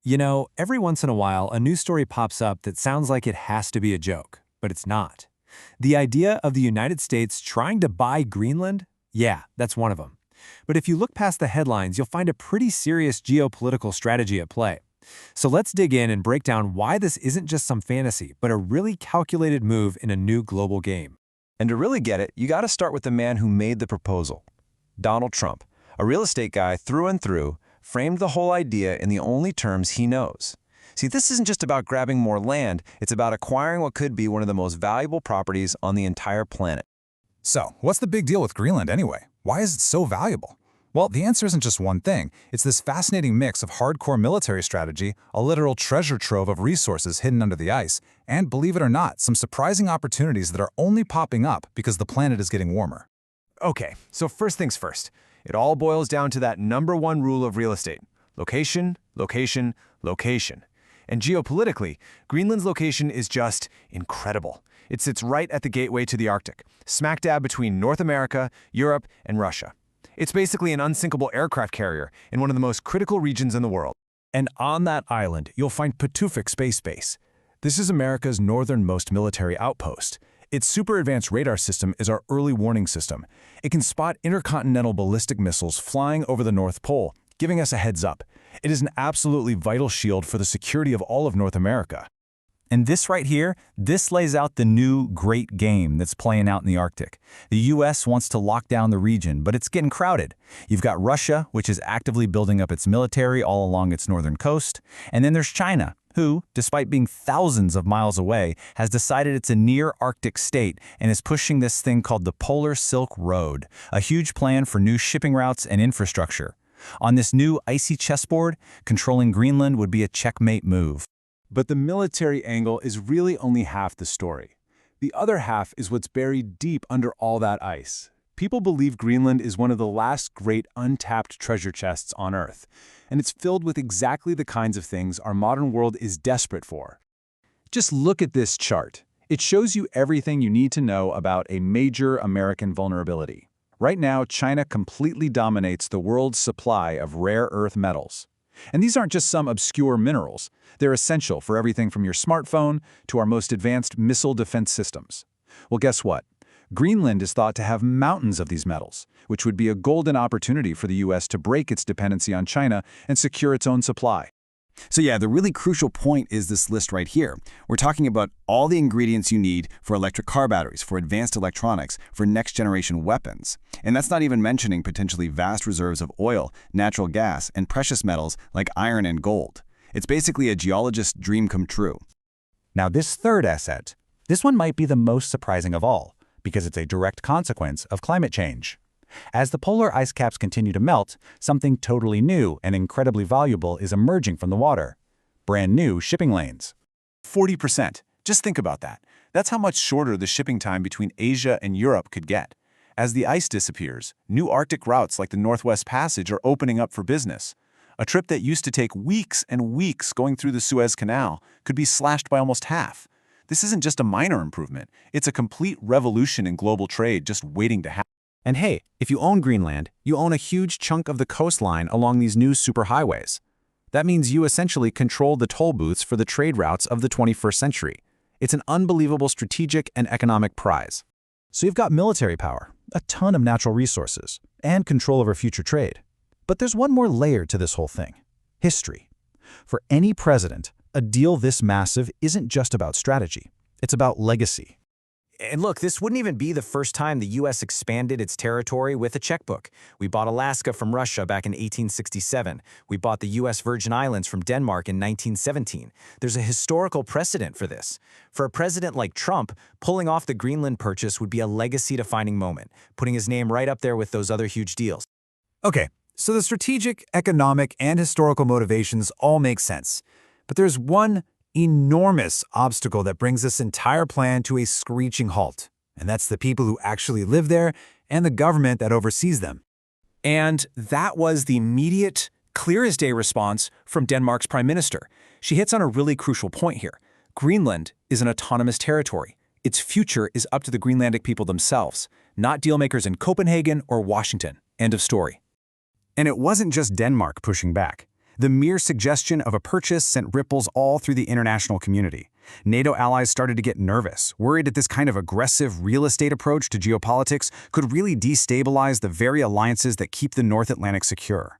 You know, every once in a while, a news story pops up that sounds like it has to be a joke, but it's not. The idea of the United States trying to buy Greenland? Yeah, that's one of them. But if you look past the headlines, you'll find a pretty serious geopolitical strategy at play. So let's dig in and break down why this isn't just some fantasy, but a really calculated move in a new global game. And to really get it, you got to start with the man who made the proposal. Donald Trump, a real estate guy through and through, framed the whole idea in the only terms he knows. See, this isn't just about grabbing more land, it's about acquiring what could be one of the most valuable properties on the entire planet. So, what's the big deal with Greenland anyway? Why is it so valuable? Well, the answer isn't just one thing. It's this fascinating mix of hardcore military strategy, a literal treasure trove of resources hidden under the ice, and, believe it or not, some surprising opportunities that are only popping up because the planet is getting warmer. Okay, so first things first. It all boils down to that #1 rule of real estate. Location, location, location. And geopolitically, Greenland's location is just incredible. It sits right at the gateway to the Arctic, smack dab between North America, Europe, and Russia. It's basically an unsinkable aircraft carrier in one of the most critical regions in the world. And on that island, you'll find Patuxent Space Base. This is America's northernmost military outpost. Its super advanced radar system is our early warning system. It can spot intercontinental ballistic missiles flying over the North Pole, giving us a heads up. It is an absolutely vital shield for the security of all of North America. And this right here, this lays out the new great game that's playing out in the Arctic. The U.S. wants to lock down the region, but it's getting crowded. You've got Russia, which is actively building up its military all along its northern coast. And then there's China, who, despite being thousands of miles away, has decided it's a near-Arctic state and is pushing this thing called the Polar Silk Road, a huge plan for new shipping routes and infrastructure. On this new icy chessboard, controlling Greenland would be a checkmate move. But the military angle is really only half the story. The other half is what's buried deep under all that ice. People believe Greenland is one of the last great untapped treasure chests on Earth, and it's filled with exactly the kinds of things our modern world is desperate for. Just look at this chart. It shows you everything you need to know about a major American vulnerability. Right now, China completely dominates the world's supply of rare earth metals. And these aren't just some obscure minerals. They're essential for everything from your smartphone to our most advanced missile defense systems. Well, guess what? Greenland is thought to have mountains of these metals, which would be a golden opportunity for the U.S. to break its dependency on China and secure its own supply. So yeah, the really crucial point is this list right here. We're talking about all the ingredients you need for electric car batteries, for advanced electronics, for next-generation weapons. And that's not even mentioning potentially vast reserves of oil, natural gas, and precious metals like iron and gold. It's basically a geologist's dream come true. Now this third asset, this one might be the most surprising of all, because it's a direct consequence of climate change. As the polar ice caps continue to melt, something totally new and incredibly valuable is emerging from the water. Brand new shipping lanes. 40%. Just think about that. That's how much shorter the shipping time between Asia and Europe could get. As the ice disappears, new Arctic routes like the Northwest Passage are opening up for business. A trip that used to take weeks and weeks going through the Suez Canal could be slashed by almost half. This isn't just a minor improvement. It's a complete revolution in global trade just waiting to happen. And hey, if you own Greenland, you own a huge chunk of the coastline along these new superhighways. That means you essentially control the toll booths for the trade routes of the 21st century. It's an unbelievable strategic and economic prize. So you've got military power, a ton of natural resources, and control over future trade. But there's one more layer to this whole thing: history. For any president, a deal this massive isn't just about strategy. It's about legacy. And look, this wouldn't even be the first time the U.S. expanded its territory with a checkbook. We bought Alaska from Russia back in 1867. We bought the U.S. Virgin Islands from Denmark in 1917. There's a historical precedent for this. For a president like Trump, pulling off the Greenland purchase would be a legacy-defining moment, putting his name right up there with those other huge deals. Okay, so the strategic, economic, and historical motivations all make sense. But there's one enormous obstacle that brings this entire plan to a screeching halt, and that's the people who actually live there and the government that oversees them. And that was the immediate, clear-as-day response from Denmark's prime minister. She hits on a really crucial point here. Greenland is an autonomous territory. Its future is up to the Greenlandic people themselves, not dealmakers in Copenhagen or Washington. End of story. And it wasn't just Denmark pushing back. The mere suggestion of a purchase sent ripples all through the international community. NATO allies started to get nervous, worried that this kind of aggressive real estate approach to geopolitics could really destabilize the very alliances that keep the North Atlantic secure.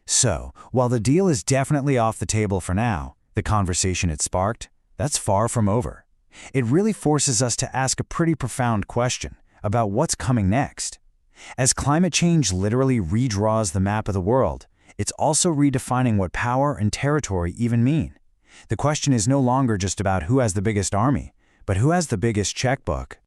So, while the deal is definitely off the table for now, the conversation it sparked, that's far from over. It really forces us to ask a pretty profound question about what's coming next. As climate change literally redraws the map of the world, it's also redefining what power and territory even mean. The question is no longer just about who has the biggest army, but who has the biggest checkbook.